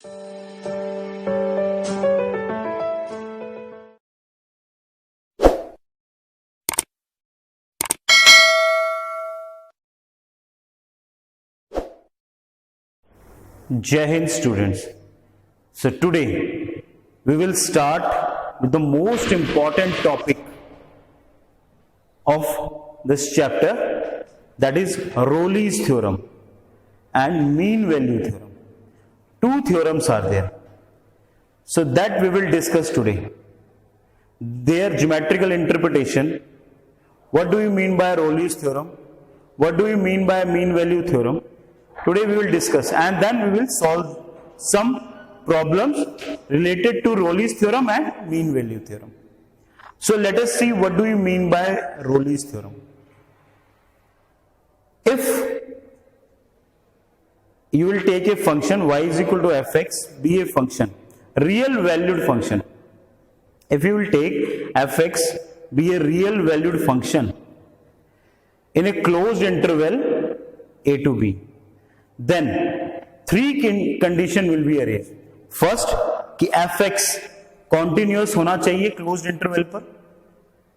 Jai Hind students. So today we will start with the most important topic of this chapter, that is Rowley's theorem and mean value theorem. Two theorems are there. So that we will discuss today. Their geometrical interpretation. What do we mean by Rowley's theorem? What do we mean by mean value theorem? Today we will discuss, and then we will solve some problems related to Rowley's theorem and mean value theorem. So let us see what do we mean by Rowley's theorem. If you will take a function y is equal to fx, be a function, real valued function. If you will take fx be a real valued function in a closed interval a to b, then three condition will be arranged. First कि fx continuous होना चाहिए closed interval पर,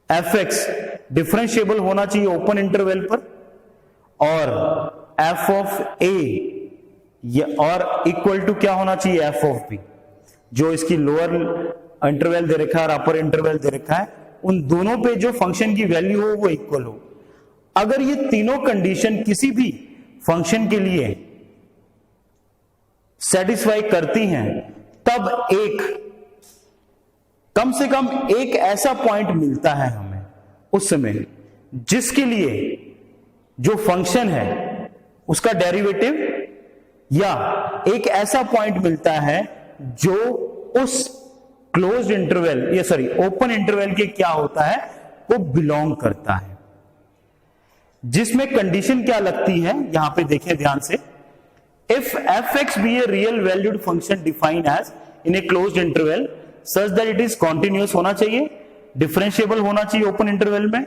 fx differentiable होना चाहिए open interval पर, और f of a और equal to क्या होना चाहिए f ऑफ b, जो इसकी लोअर इंटरवल दे रखा है और अपर इंटरवल दे रखा है, उन दोनों पे जो फंक्शन की वैल्यू हो वो इक्वल हो. अगर ये तीनों कंडीशन किसी भी फंक्शन के लिए सेटिस्फाई करती हैं, तब कम से कम एक ऐसा पॉइंट मिलता है हमें उस समय जिसके लिए जो फंक्शन है उसका डेरिवेटिव, या एक ऐसा पॉइंट मिलता है जो उस क्लोज्ड इंटरवल या सॉरी ओपन इंटरवल के क्या होता है वो बिलोंग करता है. जिसमें कंडीशन क्या लगती है यहां पे देखें ध्यान से. If fx be a real valued function defined as in a closed interval such that it is continuous होना चाहिए, differentiable होना चाहिए open interval में,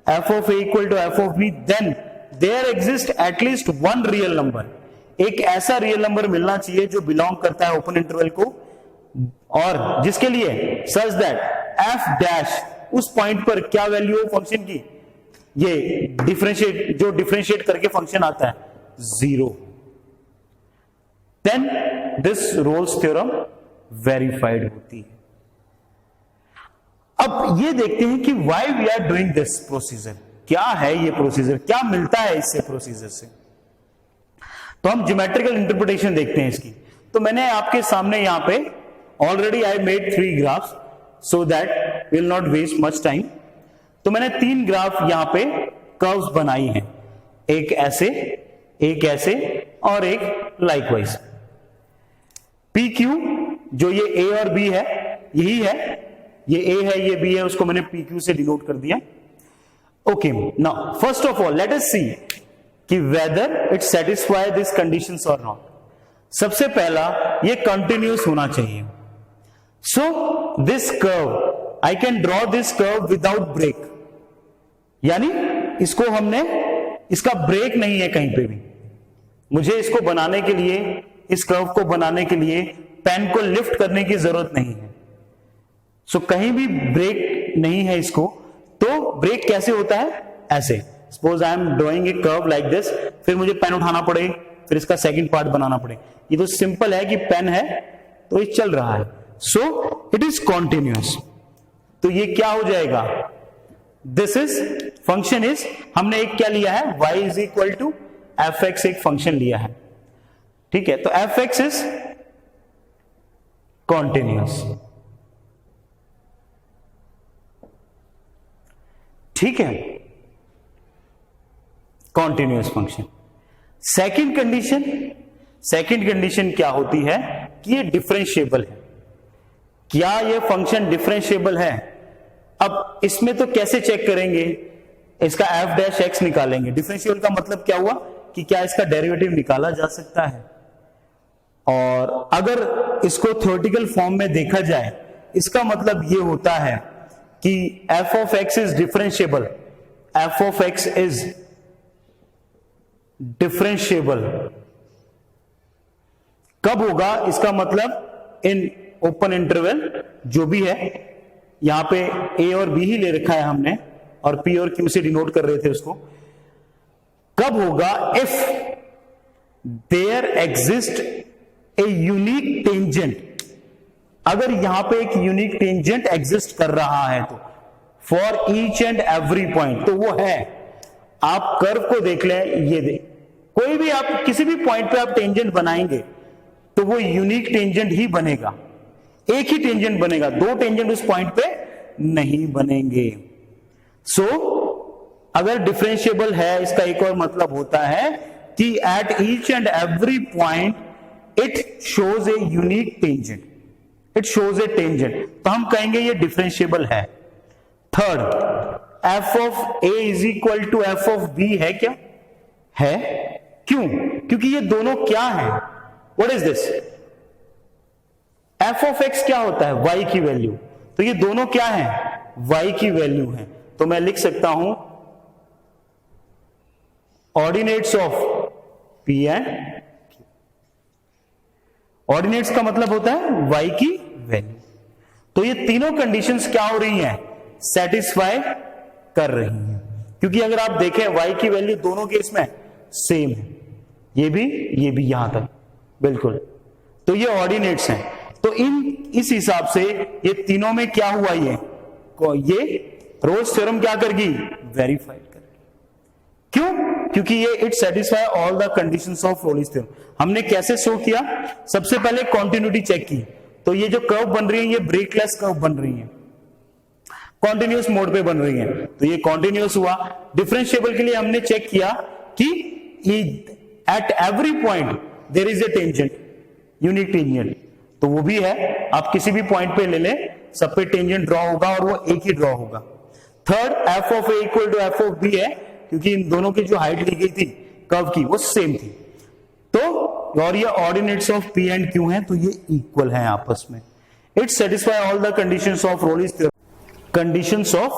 f of a equal to f of b, then there exists at least one real number. एक ऐसा real number मिलना चाहिए जो बिलोंग करता है ओपन इंटरवल को, और जिसके लिए such that f डैश उस पॉइंट पर क्या वैल्यू हो फंक्शन की, ये डिफरेंशिएट करके फंक्शन आता है 0. Then this Rolle's theorem verified होती है. अब ये देखते हैं कि why we are doing this procedure, क्या है ये प्रोसीजर, क्या मिलता है इससे प्रोसीजर से. तो हम ज्योमेट्रिकल इंटरप्रिटेशन देखते हैं इसकी. तो मैंने आपके सामने यहां पे already I made 3 graphs so that will not waste much time. तो मैंने 3 ग्राफ यहां पे कर्व्स बनाई हैं, एक ऐसे और एक लाइकवाइज. पी क्यू जो ये ए और बी है यही है, ये ए है ये बी है, उसको मैंने पी क्यू से डिनोट कर दिया. Okay, now first of all let us see कि whether it satisfy this conditions और नॉट. सबसे पहला ये कंटिन्यूअस होना चाहिए. So this curve I can draw this curve without break, यानी इसको हमने, इसका ब्रेक नहीं है कहीं पे भी. मुझे इसको बनाने के लिए, इस कर्व को बनाने के लिए पेन को लिफ्ट करने की जरूरत नहीं है. सो कहीं भी ब्रेक नहीं है इसको. तो ब्रेक कैसे होता है, ऐसे. Suppose I am drawing a curve like this, फिर मुझे पेन उठाना पड़े, फिर इसका सेकंड पार्ट बनाना पड़े. ये तो सिंपल है कि पेन है तो ये चल रहा है. सो इट इज कॉन्टिन्यूअस. तो ये क्या हो जाएगा, दिस इज फंक्शन इज, हमने एक क्या लिया है, y is equal to f x, एक फंक्शन लिया है. ठीक है, तो एफ एक्स इज कॉन्टिन्यूअस. ठीक है, कॉन्टिन्यूअस फंक्शन. सेकंड कंडीशन क्या होती है कि ये डिफरेंशिएबल है. क्या ये फंक्शन डिफरेंशिएबल है? अब इसमें तो कैसे चेक करेंगे, इसका एफ डैश एक्स निकालेंगे. डिफरेंशिएबल का मतलब क्या हुआ कि क्या इसका डेरिवेटिव निकाला जा सकता है. और अगर इसको थ्योरेटिकल फॉर्म में देखा जाए, इसका मतलब ये होता है कि f of x is differentiable, f of x is differentiable कब होगा, इसका मतलब इन ओपन इंटरवल जो भी है, यहां पे ए और बी ही ले रखा है हमने और पी और क्यू से डिनोट कर रहे थे उसको, कब होगा, if there exist a unique tangent, अगर यहां पे एक यूनिक टेंजेंट एग्जिस्ट कर रहा है तो, for each and every point, तो वो है, आप कर्व को देख लें, ये देख, कोई भी आप किसी भी पॉइंट पे आप टेंजेंट बनाएंगे तो वो यूनिक टेंजेंट ही बनेगा, एक ही टेंजेंट बनेगा, दो टेंजेंट उस पॉइंट पे नहीं बनेंगे। सो अगर डिफरेंशिएबल है, इसका एक और मतलब होता है कि at each and every point it shows a unique tangent, it shows a tangent, तो हम कहेंगे ये डिफरेंशिएबल है। Third, f of a is equal to F of b है क्या? है। क्यों? क्योंकि ये दोनों क्या है? What is this? F of x क्या होता है? वाई की वैल्यू, तो ये दोनों क्या है? वाई की वैल्यू है। तो मैं लिख सकता हूं ordinates of P and Q, ordinates का मतलब होता है वाई की वैल्यू। तो ये तीनों कंडीशंस क्या हो रही हैं? सेटिस्फाई कर रही हैं, क्योंकि अगर आप देखें वाई की वैल्यू दोनों केस में सेम है, ये भी यहां तक बिल्कुल, तो ये ऑर्डिनेट्स हैं। तो इस हिसाब से ये तीनों में क्या हुआ, ये रोल्स थ्योरम क्या करगी? वेरीफाइड करेगी। क्यों? क्योंकि ये it satisfy all the conditions of Rolle's theorem. हमने कैसे शो किया? सबसे पहले कॉन्टिन्यूटी चेक की, तो ये जो कर्व बन रही है ये ब्रेकलेस कर्व बन रही है, कॉन्टिन्यूअस मोड पे बन रही है, तो ये कॉन्टिन्यूअस हुआ। डिफरेंशिएबल के लिए हमने चेक किया कि at every point there is a tangent, unique tangent, तो वो भी है, आप किसी भी पॉइंट पे ले लें, सब पे टेंजेंट ड्रॉ होगा और वो एक ही ड्रॉ होगा। Third, f of a equal to F of b है, क्योंकि इन दोनों की जो हाइट ली गई थी कर्व की वो सेम थी, तो और ये ordinates of P and Q हैं, तो ये इक्वल हैं आपस में। It satisfy all the conditions of Rolle's theorem, conditions of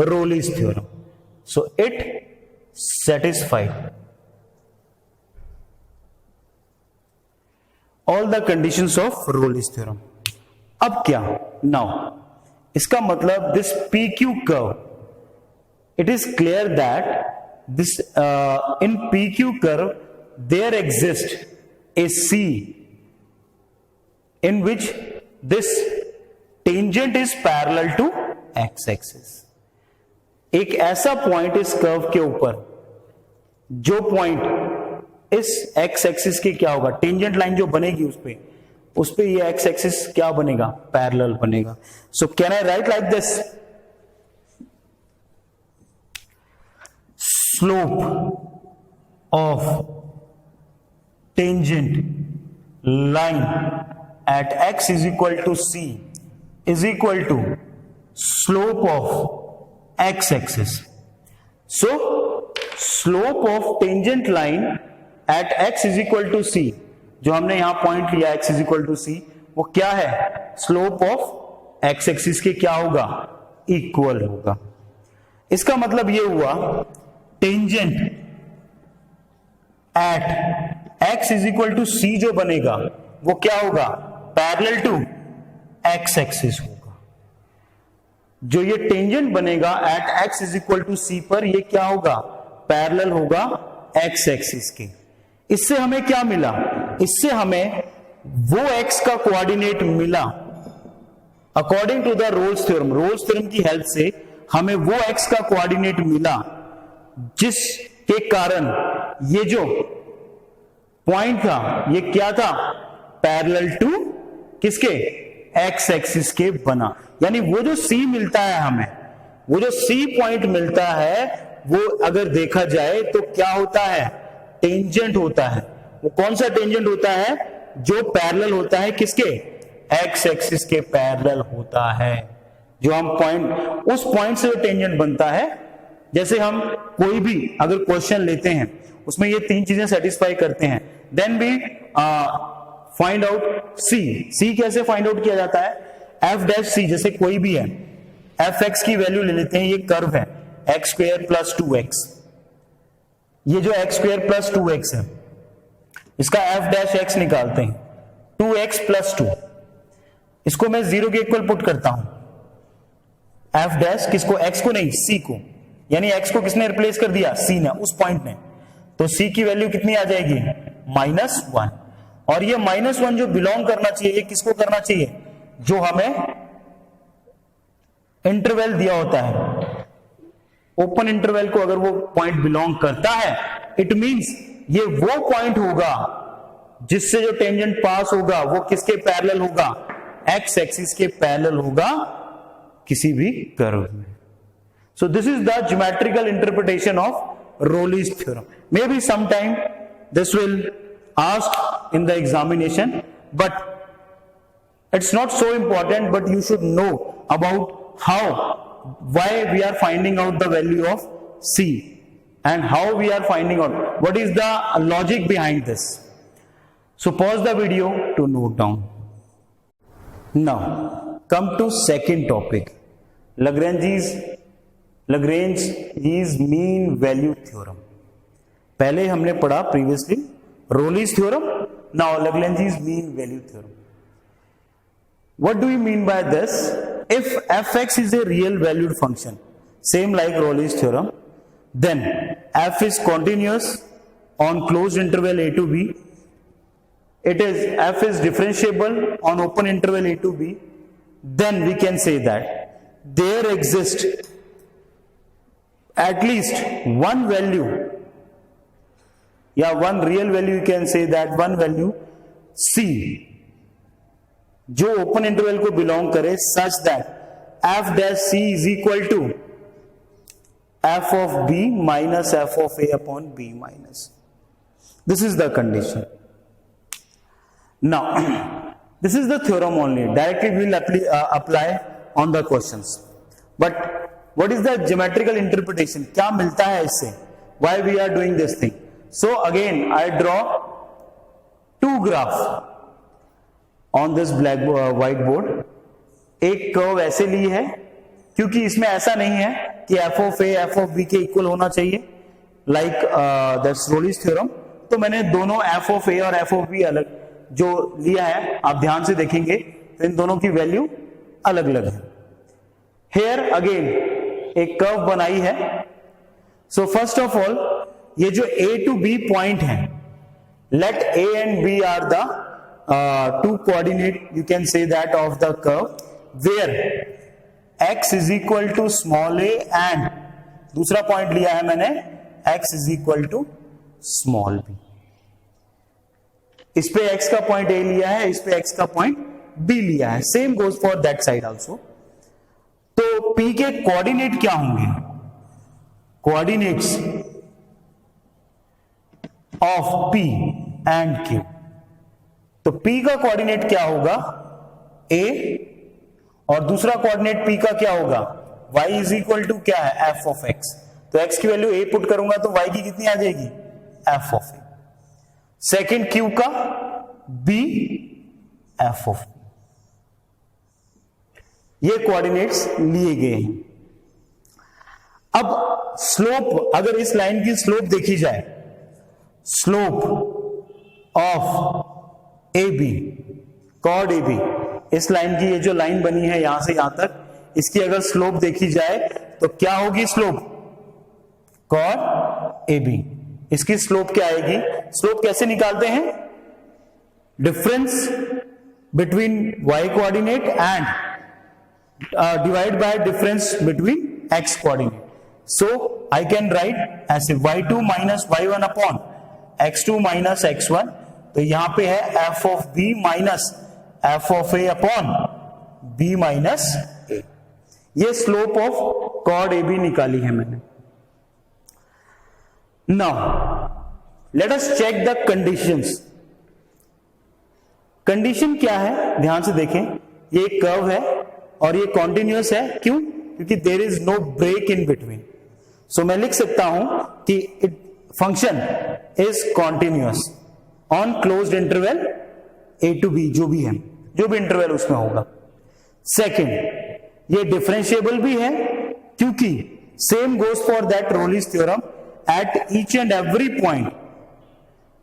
Rolle's theorem. So it satisfied all the conditions of Rolle's theorem. अब क्या? Now इसका मतलब this PQ curve, it is clear that this in PQ curve there exists a C in which this tangent is parallel to x axis. एक ऐसा point इस curve के ऊपर, जो पॉइंट इस एक्स एक्सिस के क्या होगा, टेंजेंट लाइन जो बनेगी उस पे ये एक्स एक्सिस क्या बनेगा? पैरेलल बनेगा। So can I write like this, slope of tangent line at x is equal to c is equal to slope of x axis. So slope of tangent line at x is equal to c, जो हमने यहां point लिया x is equal to c, वो क्या है? slope of x axis के क्या होगा? इक्वल होगा। इसका मतलब ये हुआ tangent at x is equal to c जो बनेगा वो क्या होगा? पैरेलल टू x axis होगा। जो ये टेंजेंट बनेगा at x is equal to c पर, ये क्या होगा? पैरेलल होगा x एक्सिस के। इससे हमें क्या मिला? इससे हमें वो x का कोऑर्डिनेट मिला according to the Rolle's theorem. Rolle's theorem की हेल्प से हमें वो x का कोऑर्डिनेट मिला जिसके कारण ये जो पॉइंट था ये क्या था? पैरेलल टू किसके? x एक्सिस के बना। यानी वो जो C मिलता है हमें, वो जो C पॉइंट मिलता है, वो अगर देखा जाए तो क्या होता है? टेंजेंट होता है। वो कौन सा टेंजेंट होता है? जो पैरेलल होता है किसके? x एक्सिस के पैरेलल होता है। जो हम पॉइंट, उस पॉइंट से जो टेंजेंट बनता है, जैसे हम कोई भी अगर क्वेश्चन लेते हैं उसमें ये तीन चीजें सेटिस्फाई करते हैं, देन भी फाइंड आउट सी कैसे फाइंड आउट किया जाता है? एफ डैश सी, जैसे कोई भी है, एफ एक्स की वैल्यू ले लेते हैं, ये कर्व है एक्स स्क्वायर प्लस 2x, ये जो एक्स स्क्वायर प्लस 2x है इसका एफ डैश एक्स निकालते हैं, 2x + 2, इसको मैं 0 के इक्वल पुट करता हूं, एफ डैश किसको, x को नहीं c को, यानी x को किसने रिप्लेस कर दिया, c ने, उस पॉइंट ने, तो c की वैल्यू कितनी आ जाएगी, -1। और ये -1 जो बिलोंग करना चाहिए, ये किसको करना चाहिए, जो हमें इंटरवल दिया होता है, ओपन इंटरवल को अगर वो पॉइंट बिलोंग करता है, इट मींस ये वो पॉइंट होगा जिससे जो टेंजेंट पास होगा वो किसके पैरेलल होगा, एक्स एक्सिस के पैरेलल होगा किसी भी कर्व में। So this is the geometrical interpretation of Rolle's theorem. May be sometime this will asked in the examination, but it's not so important, but you should know about why we are finding out the value of c and how we are finding out what is the logic behind this. So pause the video to note down. Now come to second topic, Lagrange's mean value theorem. पहले हमने पढ़ा previously Rolle's theorem, now Lagrange's mean value theorem. What do we mean by this? If fx is a real valued function, same like Rolle's theorem, then f is continuous on closed interval a to b. F is differentiable on open interval a to b. Then we can say that there exists at least one value, one real value, you can say that one value c जो open interval को belong करे, such that f dash c is equal to F of B minus F of A upon B minus, this is the condition. Now this is the theorem only, directly we will apply on the questions, but what is the geometrical interpretation, क्या मिलता है इससे, why we are doing this thing. So again I draw two graph on this white board. एक curve ऐसे ली है, क्योंकि इसमें ऐसा नहीं है कि f of a f of b के इक्वल होना चाहिए लाइक दैट्स रोलीज थ्योरम, तो मैंने दोनों एफ ऑफ ए और एफ ऑफ बी अलग जो लिया है, आप ध्यान से देखेंगे तो इन दोनों की वैल्यू अलग अलग है. हेयर अगेन एक कर्व बनाई है. सो फर्स्ट ऑफ ऑल ये जो ए टू बी पॉइंट है, let A and B are the two coordinate, you can say that, of the curve where x is equal to small a and दूसरा point लिया है मैंने x is equal to small b. इस पे x का point a लिया है, इस पे x का पॉइंट b लिया है, same goes for that side also. तो p के कोऑर्डिनेट क्या होंगे, coordinates of p and q. तो P का कोऑर्डिनेट क्या होगा, A, और दूसरा कोऑर्डिनेट P का क्या होगा, y इज इक्वल टू क्या है, f ऑफ x. तो x की वैल्यू A पुट करूंगा तो y की कितनी आ जाएगी, f of A. Second Q का B, f ऑफ B. ये कोऑर्डिनेट्स लिए गए हैं. अब स्लोप, अगर इस लाइन की स्लोप देखी जाए, slope of AB, chord AB, इस लाइन की ये जो लाइन बनी है यहां से यहां तक, इसकी अगर स्लोप देखी जाए तो क्या होगी स्लोप, कॉर्ड AB. इसकी स्लोप क्या आएगी, स्लोप कैसे निकालते हैं, difference between y coordinate and divide by difference between x coordinate. So I can write ऐसे y2 minus y1 upon x2 minus x1. तो यहां पे है F of B minus F of A upon B minus A. ये slope of chord A B निकाली है मैंने. Now let us check the conditions. Condition क्या है, ध्यान से देखें. ये एक कर्व है और ये कॉन्टिन्यूअस है, क्यों, क्योंकि there is no break in between. So मैं लिख सकता हूं कि it function is continuous on closed interval A to B, जो भी है, जो भी इंटरवल उसमें होगा. सेकेंड, ये डिफरेंशिएबल भी है, क्योंकि same goes for that Rolle's theorem, at each and every point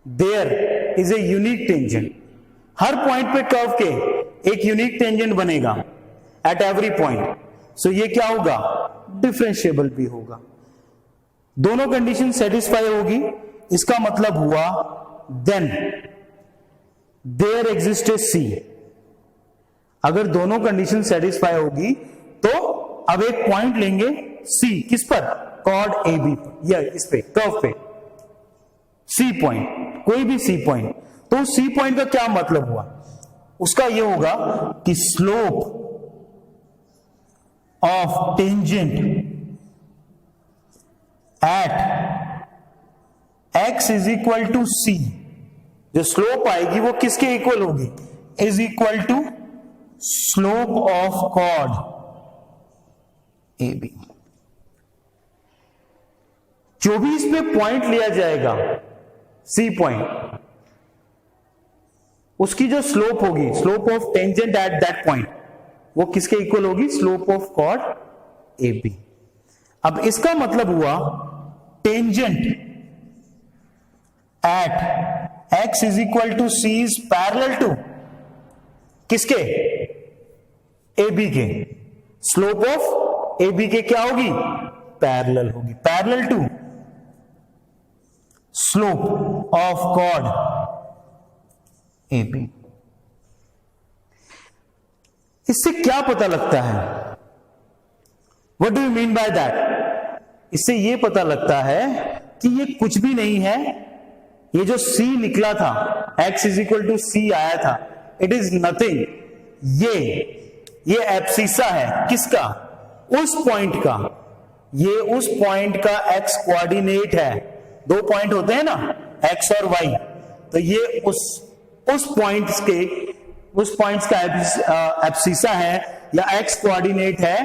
there is a unique tangent. हर पॉइंट पे कर्व के एक यूनिक टेंजेंट बनेगा एट एवरी पॉइंट, सो ये क्या होगा, डिफरेंशिएबल भी होगा। दोनों कंडीशन सेटिस्फाई होगी, इसका मतलब हुआ देन देयर एग्जिस्ट ए सी। अगर दोनों कंडीशन सेटिस्फाई होगी तो अब एक पॉइंट लेंगे सी, किस पर, कॉर्ड ए बी पर, या इस पे कर्व पे सी पॉइंट, कोई भी सी पॉइंट। तो सी पॉइंट का क्या मतलब हुआ, उसका यह होगा कि slope of tangent at x is equal to c, जो स्लोप आएगी वो किसके इक्वल होगी, is equal to slope of chord A B. जो भी इसमें पॉइंट लिया जाएगा सी पॉइंट, उसकी जो स्लोप होगी, slope of tangent at that point, वो किसके इक्वल होगी, slope of chord A B. अब इसका मतलब हुआ tangent at x is equal to c is parallel to किसके, ए बी के। स्लोप ऑफ ए बी के क्या होगी, पैरेलल होगी, parallel to slope of chord A B. इससे क्या पता लगता है, what do you mean by that, इससे यह पता लगता है कि ये कुछ भी नहीं है, ये जो C निकला था, x इज इक्वल टू सी आया था, इट इज नथिंग, ये एब्सिसा है, किसका, उस पॉइंट का, ये उस पॉइंट का x कोऑर्डिनेट है। दो पॉइंट होते हैं ना, x और y, तो ये उस पॉइंट्स का एब्सिसा है या x कोऑर्डिनेट है,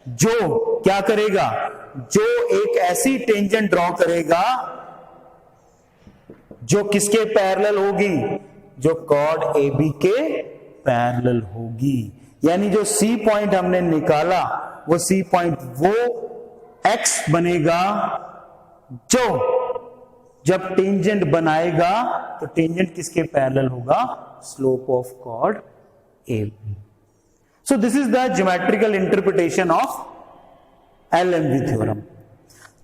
जो क्या करेगा, जो एक ऐसी टेंजेंट ड्रॉ करेगा जो किसके पैरेलल होगी, जो कॉर्ड ए बी के पैरेलल होगी। यानी जो सी पॉइंट हमने निकाला, वो सी पॉइंट वो x बनेगा जो जब टेंजेंट बनाएगा तो टेंजेंट किसके पैरेलल होगा, slope of chord A B. So this is the geometrical interpretation of LMV theorem.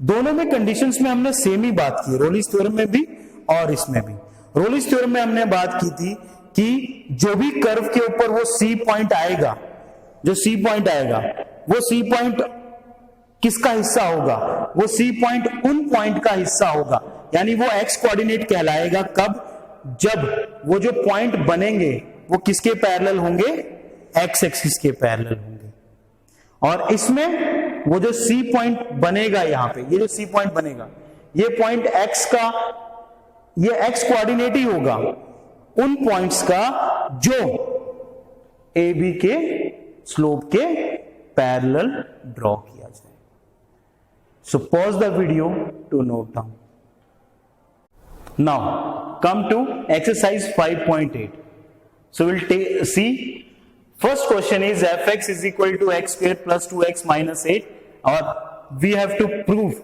दोनों में कंडीशंस में हमने सेम ही बात की, रोलिस थ्योरम में भी और इसमें भी। रोलिस थ्योरम में हमने बात की थी कि जो भी कर्व के ऊपर वो सी पॉइंट आएगा, जो सी पॉइंट आएगा, वो सी पॉइंट किसका हिस्सा होगा, वो सी पॉइंट उन पॉइंट का हिस्सा होगा, यानी वो एक्स कोऑर्डिनेट कहलाएगा। कब, जब वो जो पॉइंट बनेंगे वो किसके पैरेलल होंगे, एक्स एक्सिस के पैरेलल होंगे। और इसमें वो जो सी पॉइंट बनेगा, यहां पे ये जो सी पॉइंट बनेगा, ये पॉइंट एक्स का, ये एक्स कोऑर्डिनेट ही होगा उन पॉइंट्स का जो ए बी के स्लोप के पैरेलल ड्रॉ किया जाए। So pause the video to note down. Now come to exercise 5.8. So we'll see. First question is fx is equal to x square plus 2x minus 8, or we have to prove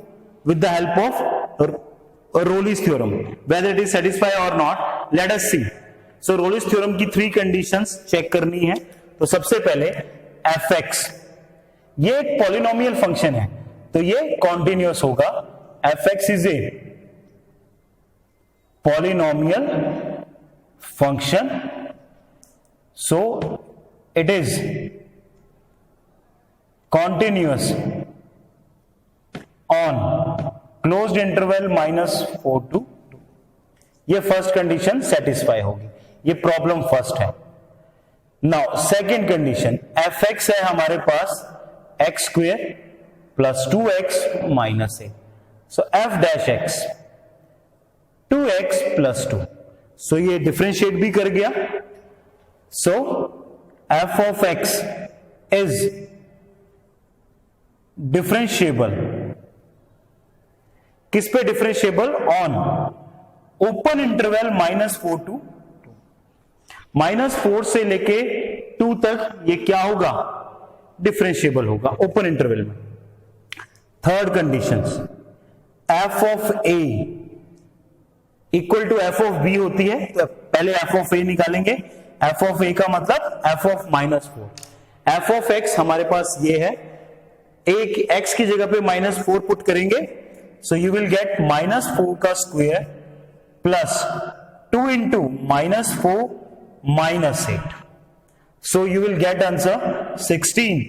with the help of Rolle's theorem whether it is satisfied or not. Let us see. So Rolle's theorem की 3 conditions check करनी है। तो सबसे पहले fx, ये एक polynomial function है तो ये कॉन्टिन्यूअस होगा। fx is a polynomial function, so it is continuous on closed interval -4 to 2। ये फर्स्ट कंडीशन सेटिस्फाई होगी, ये प्रॉब्लम फर्स्ट है। नाउ सेकेंड कंडीशन, fx है हमारे पास x square plus 2x minus 8, सो f dash x 2x plus 2, सो ये differentiate भी कर गया। सो f of x is differentiable, किस पे differentiable, on open interval -4 to 2, -4 से लेके 2 तक ये क्या होगा, डिफरेंशिएबल होगा ओपन इंटरवल में। Third condition, f of a equal to F of b होती है, तो पहले एफ ऑफ ए निकालेंगे। एफ ऑफ ए का मतलब F of -4। F of x हमारे पास ये है, एक एक्स की जगह पे -4 पुट करेंगे, सो यू विल गेट -4 का square plus 2 into -4 -8, so you will get answer 16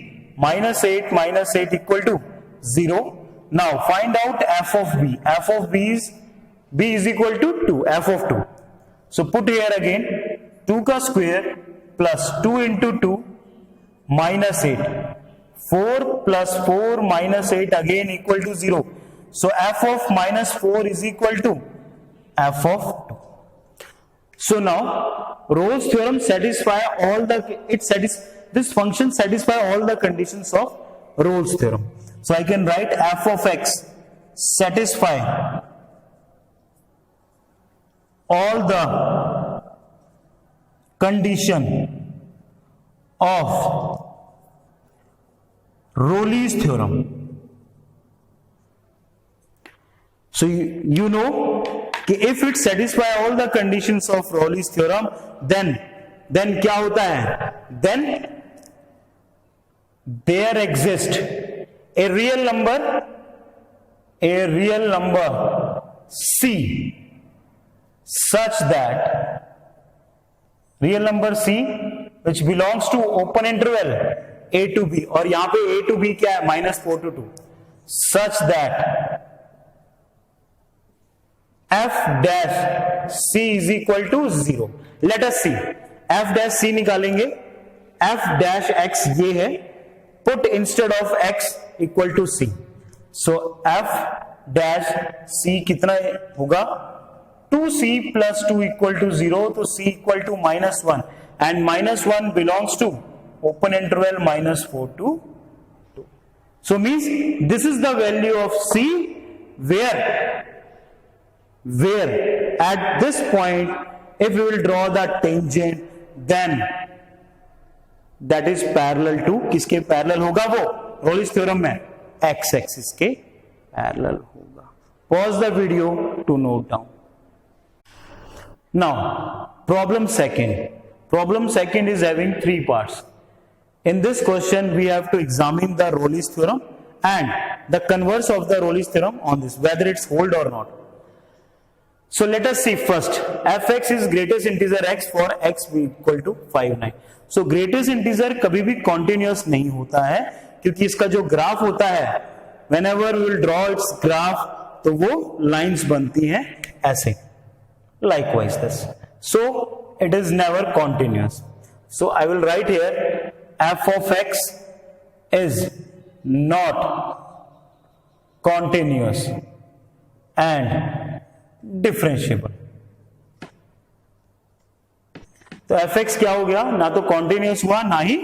-8 -8 equal to 0. Now find out f of b. F of b is equal to 2, f of 2. So put here again 2 का square plus 2 into 2 minus 8, 4 plus 4 minus 8 again equal to 0. So f of -4 is equal to f of 2. So now Rolle's theorem satisfy all the, this function satisfy all the conditions of Rolle's theorem. So I can write f of x satisfy all the condition of Rolle's theorem. So you know if it satisfy all the conditions of Rolle's theorem, then क्या होता है, then there exists a real number C such that real number C which belongs to open interval a to b, और यहां पे a to b क्या है, -4 to 2, such that f dash c is equal to 0. Let us see, f dash c निकालेंगे, f dash x ये है, put instead of x equal to c, so f dash c कितना होगा, 2c plus 2 equal to 0, तो c equal to -1, and -1 belongs to open interval -4 to 2. So means this is the value of c where at this point if we will draw the tangent, then that is parallel to, किसके parallel होगा वो, Rolle's theorem में x axis के parallel होगा. Pause the video to note down. Now problem second is having 3 parts. In this question we have to examine the Rolle's theorem and the converse of the Rolle's theorem on this, whether it's hold or not. So let us see first, fx is greatest integer x for x be equal to 5 9. So greatest integer कभी भी continuous नहीं होता है, क्योंकि इसका जो graph होता है, whenever we will draw its graph, तो वो lines बनती हैं ऐसे, likewise this. So it is never continuous. So I will write here f of x is not continuous and differentiable. तो fx क्या हो गया, ना तो कॉन्टिन्यूस हुआ ना ही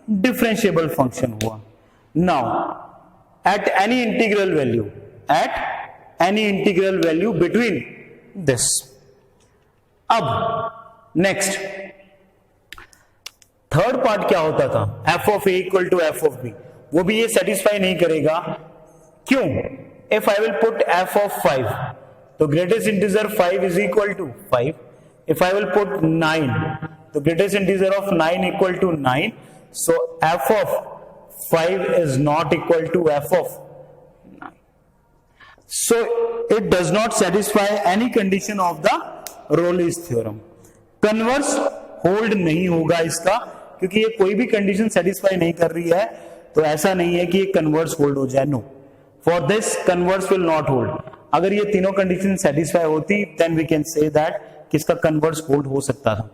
डिफरेंशिएबल फंक्शन हुआ. Now at any integral value between this. अब नेक्स्ट थर्ड पार्ट क्या होता था, f of a equal to f of b, वो भी ये सेटिस्फाई नहीं करेगा. क्यों? If I will put f of 5, तो greatest integer 5 is equal to 5. If I will put 9, the greatest integer of 9 equal to 9. So f of 5 is not equal to f of 9. So it does not satisfy any condition of the Rolle's theorem. Converse hold नहीं होगा इसका, क्योंकि ये कोई भी condition satisfy नहीं कर रही है, तो ऐसा नहीं है कि ये कन्वर्स होल्ड हो जाए. No, for this converse will not hold. अगर ये तीनों कंडीशन सेटिस्फाई होती, then we can say that किसका कन्वर्स होल्ड हो सकता था.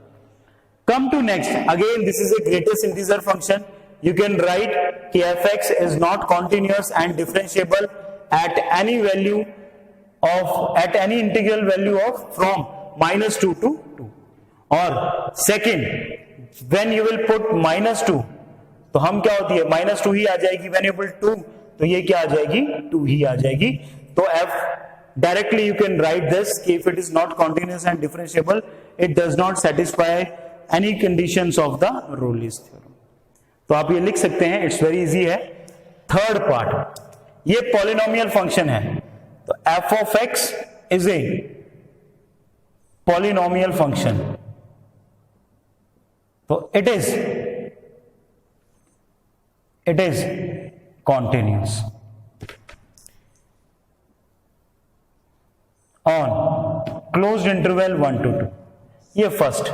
Come to next, again this is a greatest integer function. You can write कि fx is not continuous and differentiable at any value of, at any integral value of from -2 to 2. और second, when you will put -2, तो हम क्या होती है, -2 ही आ जाएगी. When you put 2, तो ये क्या आ जाएगी, 2 ही आ जाएगी. तो f directly you can write this, if it is not continuous and differentiable, it does not satisfy any conditions of the Rolle's theorem. तो आप ये लिख सकते हैं, इट्स वेरी इजी है. थर्ड पार्ट, ये पॉलिनोमियल फंक्शन है, तो f of x is a polynomial function, तो it is continuous on closed interval 1 to 2। ये first.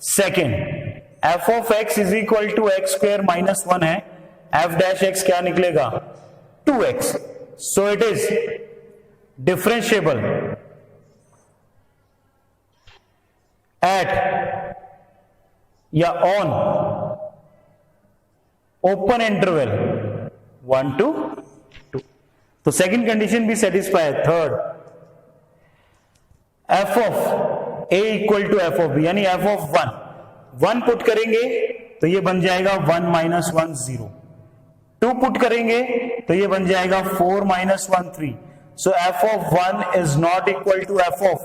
Second, F of X is equal to x square minus 1 है, F dash X क्या निकलेगा 2x, so it is differentiable at या on open interval 1 to 2। तो second condition भी satisfy है। Third, f of a equal to F of b, यानी f of 1 put करेंगे तो ये बन जाएगा 1 minus 1 0, 2 पुट करेंगे तो ये बन जाएगा 4 minus 1 3। So F of 1 is not equal to F of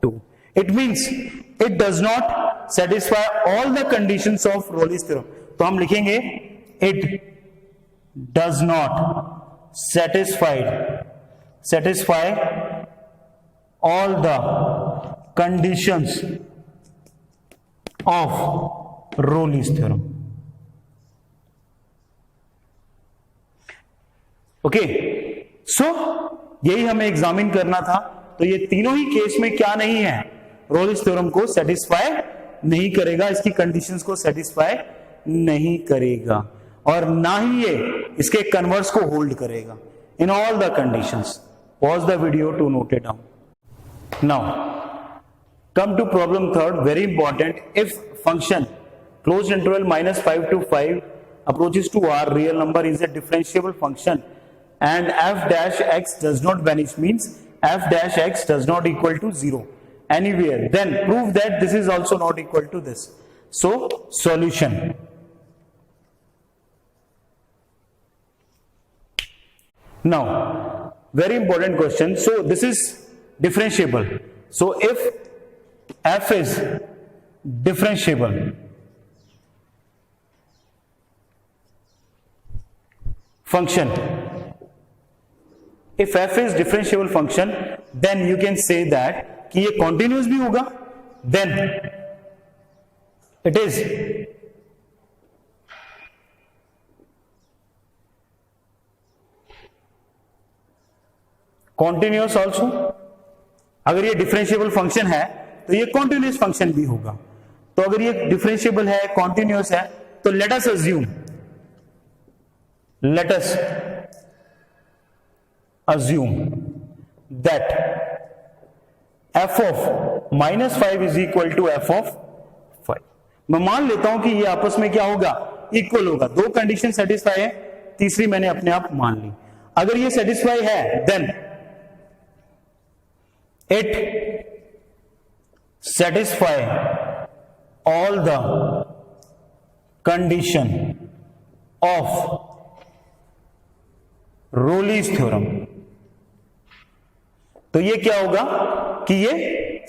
2। It means it does not satisfy all the conditions of Rolle's theorem. तो हम लिखेंगे it does not satisfy all the conditions of Rolle's theorem। Okay, so यही हमें examine करना था। तो ये तीनों ही केस में क्या नहीं है, रोलिस थ्योरम को सेटिस्फाई नहीं करेगा, इसकी कंडीशंस को सेटिस्फाई नहीं करेगा, और ना ही ये इसके कन्वर्स को होल्ड करेगा in all the conditions. Pause the video to note it down. Now, come to problem third, very important. If function closed interval minus 5 to 5 approaches to R, real number is a differentiable function, and f dash x does not vanish, means f dash x does not equal to 0 anywhere, then prove that this is also not equal to this. So, solution. Now, very important question. So, this is differentiable. So if f is differentiable, function, if f is differentiable function, then you can say that कि ये continuous भी होगा, then it is continuous also। अगर ये differentiable function है तो ये continuous function भी होगा। तो अगर ये डिफरेंशिएबल है, कॉन्टिन्यूस है, तो let us assume that f of -5 is equal to f of 5। मैं मान लेता हूं कि ये आपस में क्या होगा, इक्वल होगा। दो कंडीशन सेटिस्फाई है, तीसरी मैंने अपने आप मान ली। अगर ये सेटिस्फाई है, then it satisfy all the condition of Rolle's theorem। तो ये क्या होगा कि ये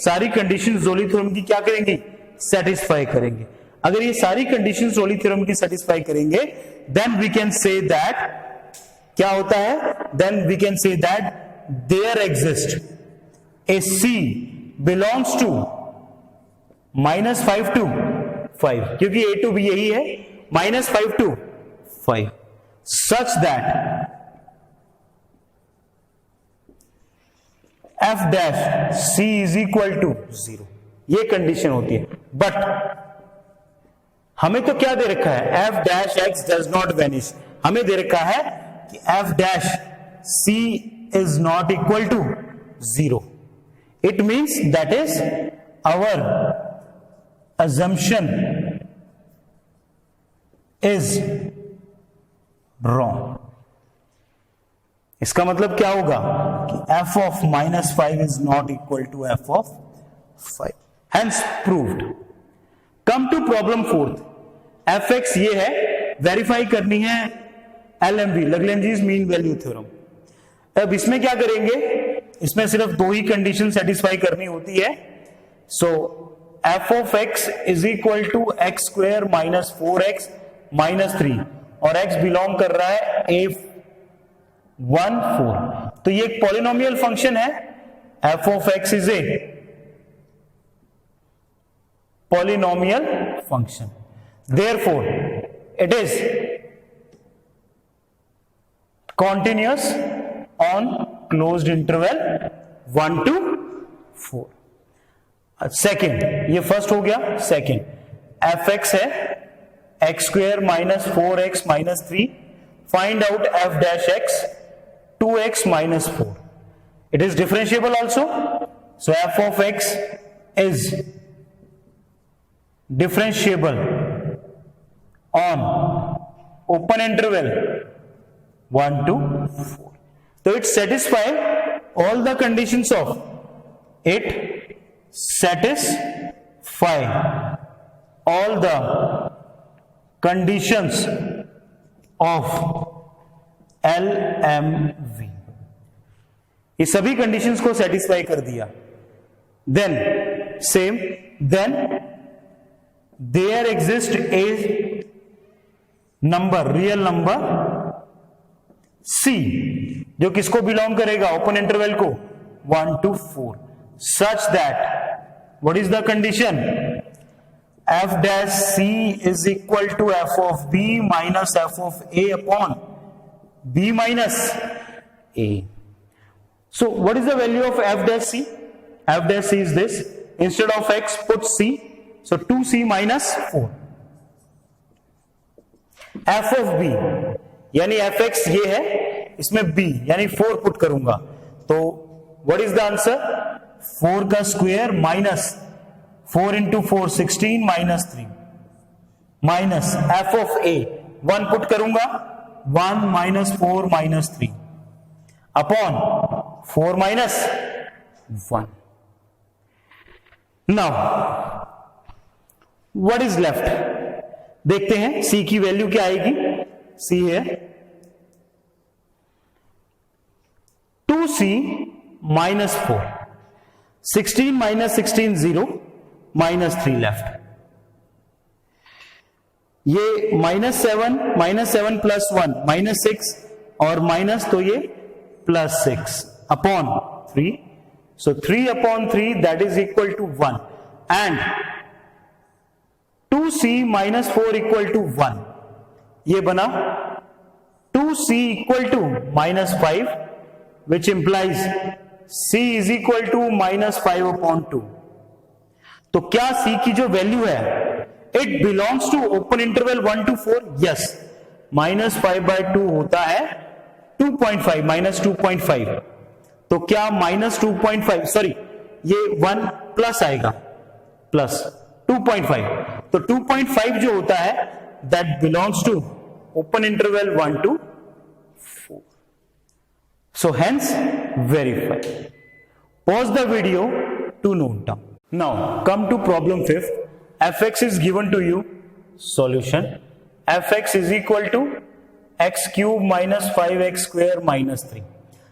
सारी कंडीशंस रोली थ्योरम की क्या करेंगी, सेटिस्फाई करेंगे। अगर ये सारी कंडीशंस रोली थ्योरम की सेटिस्फाई करेंगे, then we can say that क्या होता है, then we can say that there exist a C belongs to -5 to 5, क्योंकि A to B यही है, -5 to 5, such that f dash C is equal to 0। ये condition होती है। बट हमें तो क्या दे रखा है, f dash x does not vanish। हमें दे रखा है कि f dash C is not equal to 0। It means that is our assumption is wrong। इसका मतलब क्या होगा कि f of -5 is not equal to f of 5, hence proved। Come to problem fourth, fx ये है, वेरीफाई करनी है LMV, Lagrange mean value theorem. अब इसमें क्या करेंगे, इसमें सिर्फ दो ही कंडीशन सेटिस्फाई करनी होती है। So f of x is equal to x square minus 4x minus 3, और x बिलोंग कर रहा है A1 4। तो ये एक पॉलिनोमियल फंक्शन है, f of x is a polynomial function. Therefore, it is continuous on closed interval 1 to 4. Second, ये first हो गया. सेकेंड, एफ एक्स है x square minus 4x minus 3. Find out F dash x 2x minus 4. It is differentiable also. So f of x is differentiable on open interval 1 to 4. So it satisfies all the conditions of it. Satisfy all the conditions of LMV. ये सभी conditions को satisfy कर दिया. Then same, then there exist a number, real number C, जो किसको belong करेगा, open interval को 1 to 4, such that what is the condition, f dash C is equal to f of B minus f of A upon B minus A. So what is the value of f dash C? F dash C is this. Instead of x, put C. So 2C minus 4. f of B यानी fx ये है, इसमें b यानी 4 put करूंगा. तो what is the answer? 4 का square minus 4 into 4 16 minus 3 minus f of A 1 put करूंगा 1 minus 4 minus 3 upon 4 minus 1. Now, what is left? देखते हैं C की वैल्यू क्या आएगी. C है 2C minus 4. 16 minus 16 0 minus 3 left. ये minus 7 plus 1 minus 6 और माइनस तो ये plus 6 upon 3. So 3 upon 3 that is equal to 1, and 2C minus 4 equal to 1. ये बना 2C equal to minus 5, which implies C is equal to minus 5 upon 2. तो क्या C की जो वैल्यू है, it belongs to open interval 1 to 4? Yes. minus 5 by 2 होता है 2.5 minus 2.5. तो क्या माइनस 2.5, सॉरी ये 1 प्लस आएगा, प्लस 2.5. तो 2.5 जो होता है that belongs to open interval 1 to 4. So hence verify. Pause the video to note down. Now come to problem 5th. fx is given to you. Solution: fx is equal to x cube minus 5x square minus 3.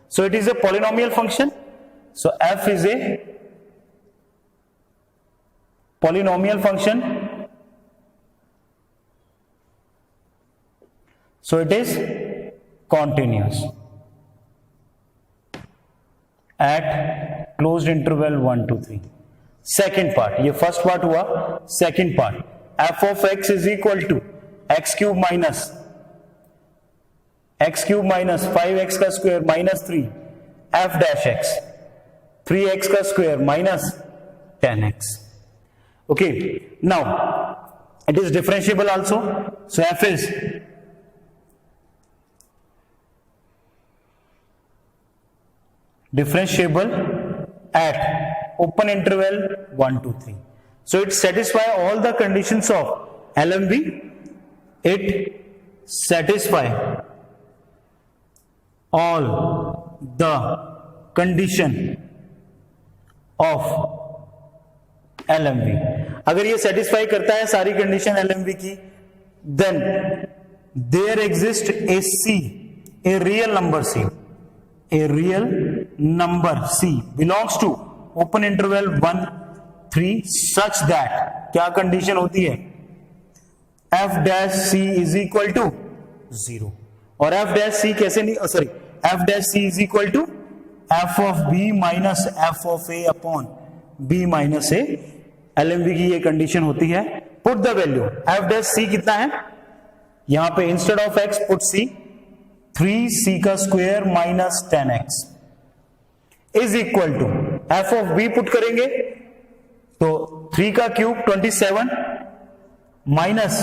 So it is a polynomial function. So f is a polynomial function. So it is continuous at closed interval 1 to 3. Second part, ये first part हुआ. Second part, f of x is equal to x cube minus 5x का square minus 3 f dash x 3x का square minus 10x. Okay, now it is differentiable also. So f is differentiable at open interval 1 to 3. So it satisfies all the conditions of LMB. It satisfies all the condition of LMV. अगर ये satisfy करता है सारी condition LMV की, then there exists a C, a real number C, a real number C belongs to open interval 1 3 such that क्या condition होती है, f dash C is equal to 0. और f dash C कैसे नहीं, sorry f dash C is equal to f of B minus f of A upon B minus A LMV की ये condition होती है। Put the value f dash c कितना है, यहां पे instead of x put c 3c का square minus 10x is equal to f of b put करेंगे तो 3 का क्यूब 27 माइनस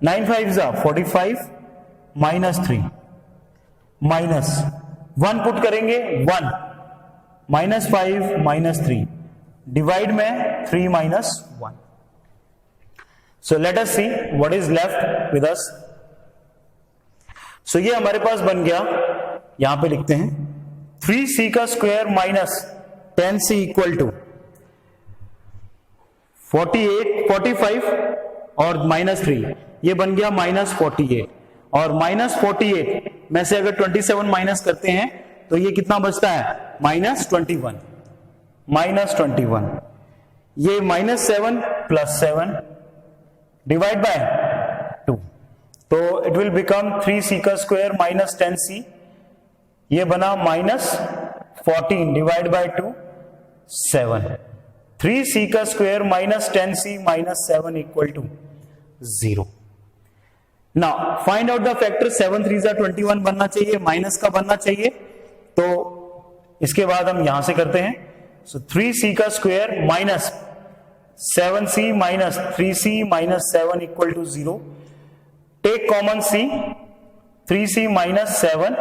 9 5 जा 45 माइनस 3 माइनस 1 पुट करेंगे 1 माइनस 5 माइनस 3 डिवाइड में 3 minus 1। So let us see what is left with us. So ये हमारे पास बन गया, यहां पे लिखते हैं 3c का square minus 10c equal to 45 और माइनस 3, ये बन गया माइनस 48 और माइनस 48 में से अगर 27 माइनस करते हैं तो ये कितना बचता है माइनस 21, ये माइनस 7 प्लस 7 डिवाइड बाय 2, तो इट विल बिकम 3c का स्क्वायर माइनस 10c, ये बना माइनस 14 डिवाइड बाय 2 7, 3c का square minus 10c minus 7 equal to 0। Now find out the factor 7 3 21 बनना चाहिए, माइनस का बनना चाहिए, तो इसके बाद हम यहां से करते हैं। सो 3c का square minus 7c minus 3c minus 7 equal to 0, take common c, 3c minus 7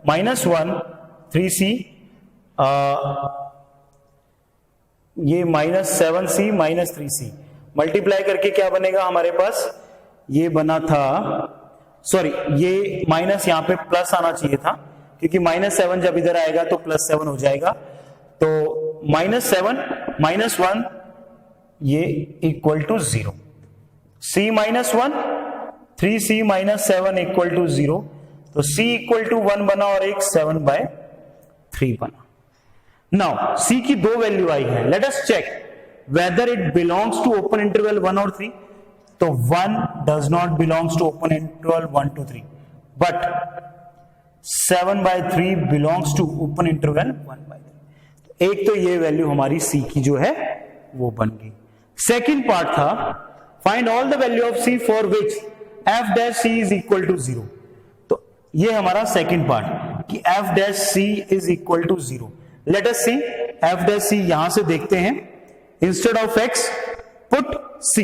minus 1 3c, ये minus 7c minus 3c multiply करके क्या बनेगा हमारे पास, ये बना था, सॉरी ये माइनस यहां पे प्लस आना चाहिए था क्योंकि माइनस 7 जब इधर आएगा तो प्लस 7 हो जाएगा, तो माइनस 7 माइनस 1 ये equal to 0, c minus 1 3c minus 7 equal to 0, तो c इक्वल टू 1 बना और एक 7/3 बना। नाउ c की दो वैल्यू आई है, let us check whether it belongs to open interval 1 और 3, तो 1 does not belongs to open interval 1 to 3, but 7/3 belongs to open interval 1/3। एक तो ये वैल्यू हमारी c की जो है वो बन गई। सेकेंड पार्ट था find all the value of c for which f dash c is equal to 0, तो ये हमारा सेकेंड पार्ट कि f dash c is equal to 0। Let us see f dash c यहां से देखते हैं, instead of x put c,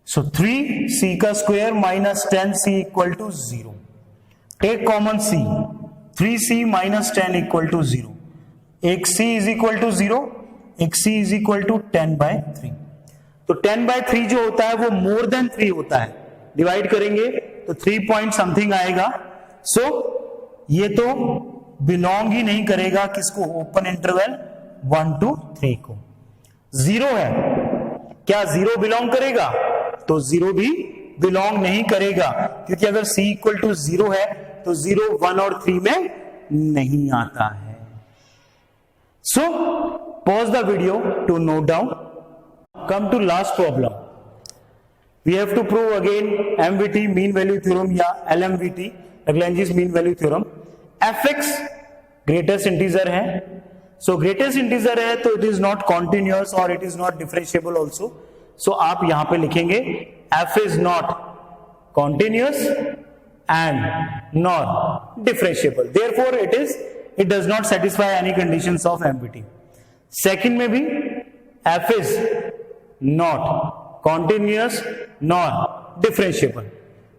so 3c का square minus 10c equal to 0, take common c, 3c minus 10 equal to 0, एक c is equal to 0, एक c is equal to 10/3, तो 10/3 जो होता है वो मोर देन 3 होता है, डिवाइड करेंगे तो 3 पॉइंट समथिंग आएगा। सो ये तो बिलोंग ही नहीं करेगा किसको, ओपन इंटरवल 1 to 3 को। 0 है, क्या 0 बिलोंग करेगा, तो 0 भी बिलोंग नहीं करेगा क्योंकि अगर c इक्वल टू 0 है तो 0 1 और 3 में नहीं आता है। सो pause the video to note down. Come to last problem. We have to prove again MVT mean value theorem या LMVT Lagrange's mean value theorem. fx greatest integer है, so greatest integer है तो it is not continuous और it is not differentiable also. So आप यहां पे लिखेंगे f is not continuous and not differentiable. Therefore it does not satisfy any conditions of MVT. Second में भी f is not continuous not differentiable,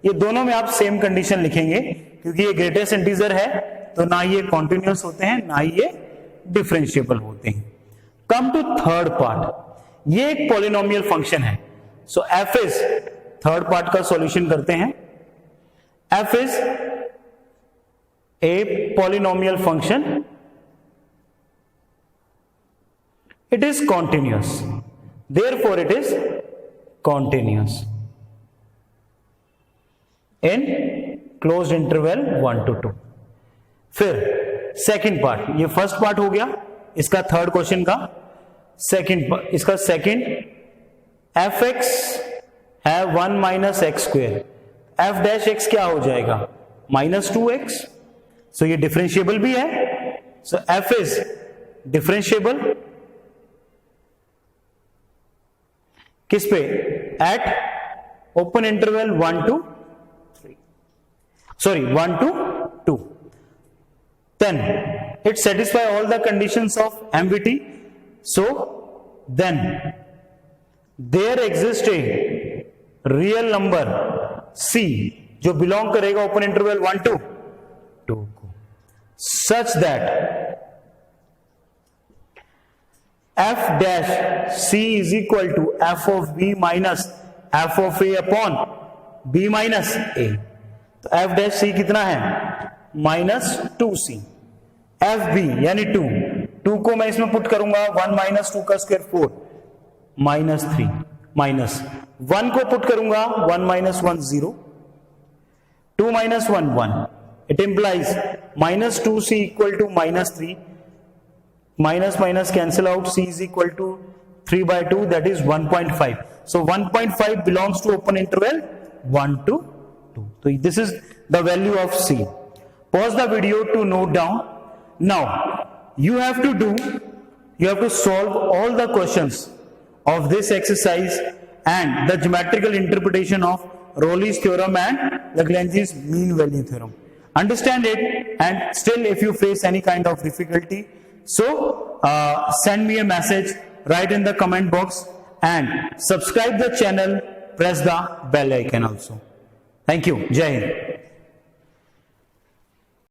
ये दोनों में आप सेम कंडीशन लिखेंगे क्योंकि ये ग्रेटेस्ट इंटीजर है तो ना ये कॉन्टिन्यूअस होते हैं ना ही ये डिफरेंशिएबल होते हैं। कम टू थर्ड पार्ट, ये एक पॉलिनोमियल फंक्शन है, so f is, third part का सॉल्यूशन करते हैं, f is a polynomial function, it is continuous, therefore it is continuous in closed interval 1 to 2। फिर सेकंड पार्ट, ये फर्स्ट पार्ट हो गया इसका थर्ड क्वेश्चन का सेकंड, इसका सेकंड एफ एक्स है 1 minus x square, F dash X क्या हो जाएगा -2x, सो ये डिफरेंशिएबल भी है, सो एफ इज डिफरेंशिएबल किस पे? Eight open interval 1 to 3, sorry 1 to 2. Then it satisfy all the conditions of MVT. So then there exists a real number C जो belong करेगा ओपन इंटरवल 1 to 2 को, such that f dash C is equal to f of B minus f of A upon B minus A. तो f dash C कितना है? Minus 2C. F B यानी 2 को मैं इसमें पुट करूंगा 1 माइनस 2 का स्क्वायर 4 माइनस 3 माइनस 1 को पुट करूंगा 1 minus 1 0 2 minus 1 1. It implies minus 2C equal to minus 3. Minus minus cancel out. C is equal to 3 by 2, that is 1.5. So 1.5 belongs to open interval 1 to 2. So this is the value of C. Pause the video to note down. Now you have to solve all the questions of this exercise and the geometrical interpretation of Rolle's theorem and Lagrange's mean value theorem. Understand it, and still if you face any kind of difficulty, so send me a message, write in the comment box, and subscribe the channel, press the bell icon also. Thank you. Jai Hind.